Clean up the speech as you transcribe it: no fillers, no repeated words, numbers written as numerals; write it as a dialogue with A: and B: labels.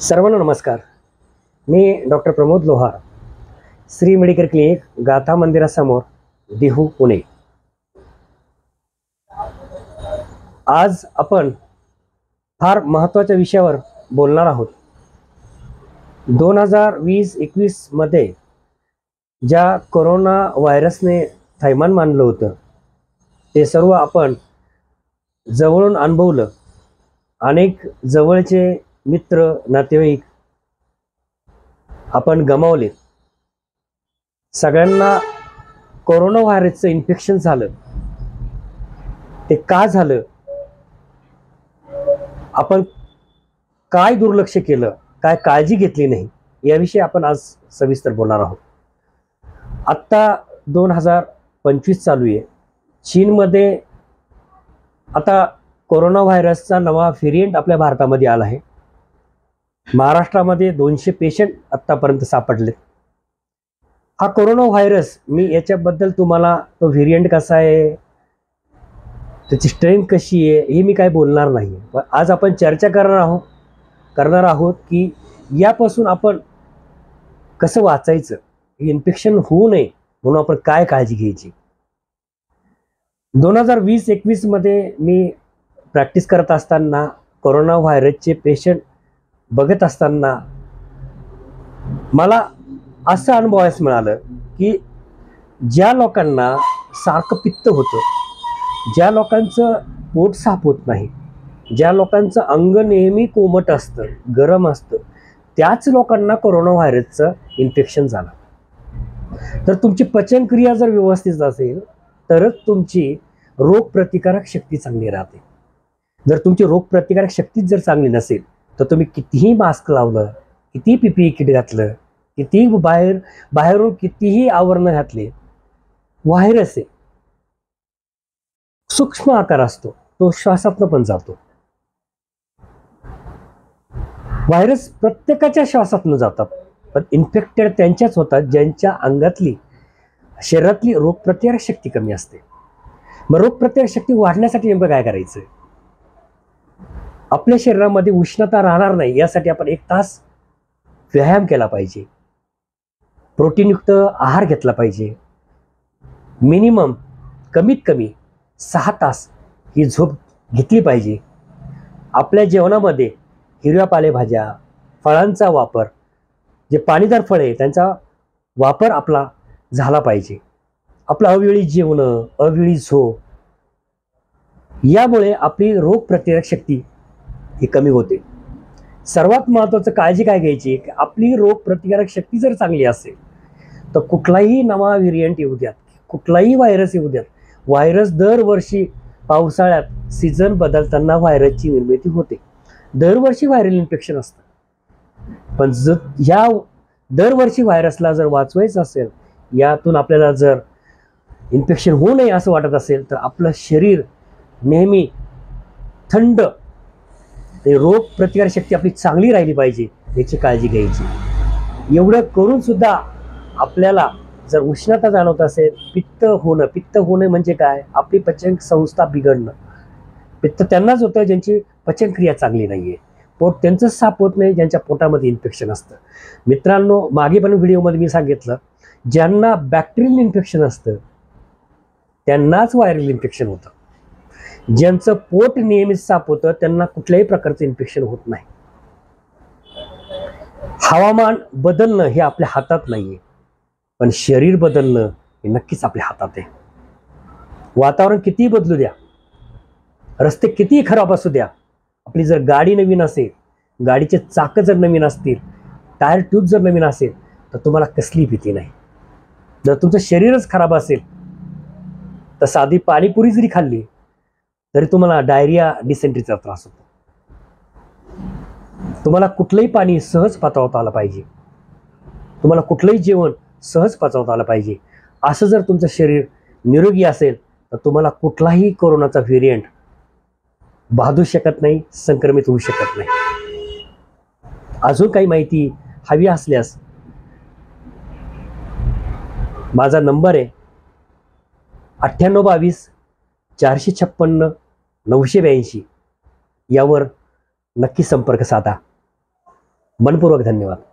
A: सर्वांना नमस्कार. मी डॉक्टर प्रमोद लोहार, Shri medical clinic, गाथा मंदिरासमोर, देहू, पुणे. आज आपण फार महत्त्वाच्या विषयावर बोलणार आहोत. 2020-21 मध्ये ज्या कोरोना व्हायरसने थैमान मानलं होतं ते सर्व आपण जवळून अनुभवलं. अनेक जवळचे मित्र, नातेवाईक आपण गमावले. सगळ्यांना कोरोना व्हायरसचं इन्फेक्शन झालं. ते का झालं, आपण काय दुर्लक्ष केलं, काय काळजी घेतली नाही, याविषयी आपण आज सविस्तर बोलणार आहोत. आत्ता 2025 चालू आहे. चीनमध्ये आता कोरोना व्हायरसचा नवा व्हेरिएंट आपल्या भारतामध्ये आला आहे. महाराष्ट्रामध्ये 200 पेशंट आत्तापर्यंत सापडले. हा कोरोना व्हायरस, मी याच्याबद्दल तुम्हाला तो व्हेरिएंट कसा आहे, त्याची स्ट्रेंथ कशी आहे, हे मी काय बोलणार नाही. पण आज आपण चर्चा करणार आहोत की यापासून आपण कसं वाचायचं, इन्फेक्शन होऊ नये म्हणून आपण काय काळजी घ्यायची. 2020-21 मध्ये मी प्रॅक्टिस करत असताना कोरोना व्हायरसचे पेशंट बघत असताना मला असं अनुभवायला मिळालं की ज्या लोकांना सारखं पित्त होतं, ज्या लोकांचं पोट साफ होत नाही, ज्या लोकांचं अंग नेहमी कोमट असतं, गरम असतं, त्याच लोकांना कोरोना व्हायरसचं इन्फेक्शन झालं. तर तुमची पचनक्रिया जर व्यवस्थित असेल तरच तुमची रोगप्रतिकारक शक्ती चांगली राहते. जर तुमची रोगप्रतिकारक शक्तीच जर चांगली नसेल तर तुम्ही कितीही मास्क लावलं, किती PPE किट घातलं, कितीही बाहेरून कितीही आवरणं घातले, व्हायरस आहे, सूक्ष्म आकार असतो, तो श्वासातनं पण जातो. व्हायरस प्रत्येकाच्या श्वासातनं जातात, पण इन्फेक्टेड त्यांच्याच होतात ज्यांच्या अंगातली, शरीरातली रोगप्रतिकारक शक्ती कमी असते. मग रोगप्रतिकारक शक्ती वाढण्यासाठी नेमकं काय करायचं? आपल्या शरीरामध्ये उष्णता राहणार नाही यासाठी आपण 1 तास व्यायाम केला पाहिजे, प्रोटीनयुक्त आहार घेतला पाहिजे, मिनिमम कमीत कमी 6 तास ही झोप घेतली पाहिजे. आपल्या जेवणामध्ये हिरव्या पालेभाज्या, फळांचा वापर, जे पाणीदार फळे त्यांचा वापर आपला झाला पाहिजे. आपलं अवेळी जेवणं, अवेळी झोप, यामुळे आपली रोगप्रतिकारक शक्ती ही कमी होते. सर्वात महत्त्वाचं काळजी काय घ्यायची, की आपली रोगप्रतिकारक शक्ती जर चांगली असेल तर कुठलाही नवा व्हेरिएंट येऊ द्यात, कुठलाही व्हायरस येऊ द्यात. व्हायरस दरवर्षी पावसाळ्यात सीझन बदलताना व्हायरसची निर्मिती होते. दरवर्षी व्हायरल इन्फेक्शन असतं. पण ह्या दरवर्षी व्हायरसला जर वाचवायचं असेल, यातून आपल्याला जर इन्फेक्शन होऊ नये असं वाटत असेल तर आपलं शरीर नेहमी थंड, ते रोग प्रतिकारक शक्ती आपली चांगली राहिली पाहिजे, याची काळजी घ्यायची. एवढं करून सुद्धा आपल्याला जर उष्णता जाणवत असेल, पित्त होणं म्हणजे काय, आपली पचन संस्था बिघडणं. पित्त त्यांनाच होतं ज्यांची पचनक्रिया चांगली नाहीये, पोट त्यांचंच साफ होत नाही, ज्यांच्या पोटामध्ये इन्फेक्शन असतं. मित्रांनो, मागे पण व्हिडिओमध्ये मी सांगितलं, ज्यांना बॅक्टेरियल इन्फेक्शन असतं त्यांनाच व्हायरल इन्फेक्शन होतं. ज्यांचं पोट नेहमीच साफ होतं त्यांना कुठल्याही प्रकारचं इन्फेक्शन होत नाही. हवामान बदलणं हे आपल्या हातात नाहीये, पण शरीर बदलणं हे नक्कीच आपल्या हातात आहे. वातावरण कितीही बदलू द्या, रस्ते कितीही खराब असू द्या, आपली जर गाडी नवीन असेल, गाडीचे चाकं जर नवीन असतील, टायर ट्यूब जर नवीन असेल तर तुम्हाला कसली भीती नाही. जर तुमचं शरीरच खराब असेल तर साधी पाणीपुरी जरी खाल्ली तरी तुम्हाला डायरिया, डिसेंट्रीचा त्रास होतो. तुम्हाला कुठलंही पाणी सहज पचवता आलं पाहिजे, तुम्हाला कुठलंही जेवण सहज पचवता आलं पाहिजे. असं जर तुमचं शरीर निरोगी असेल तर तुम्हाला कुठलाही कोरोनाचा व्हेरिएंट बाधू शकत नाही, संक्रमित होऊ शकत नाही. अजून काही माहिती हवी असल्यास माझा नंबर आहे 9822 456 982, यावर नक्की संपर्क साधा. मनपूर्वक धन्यवाद.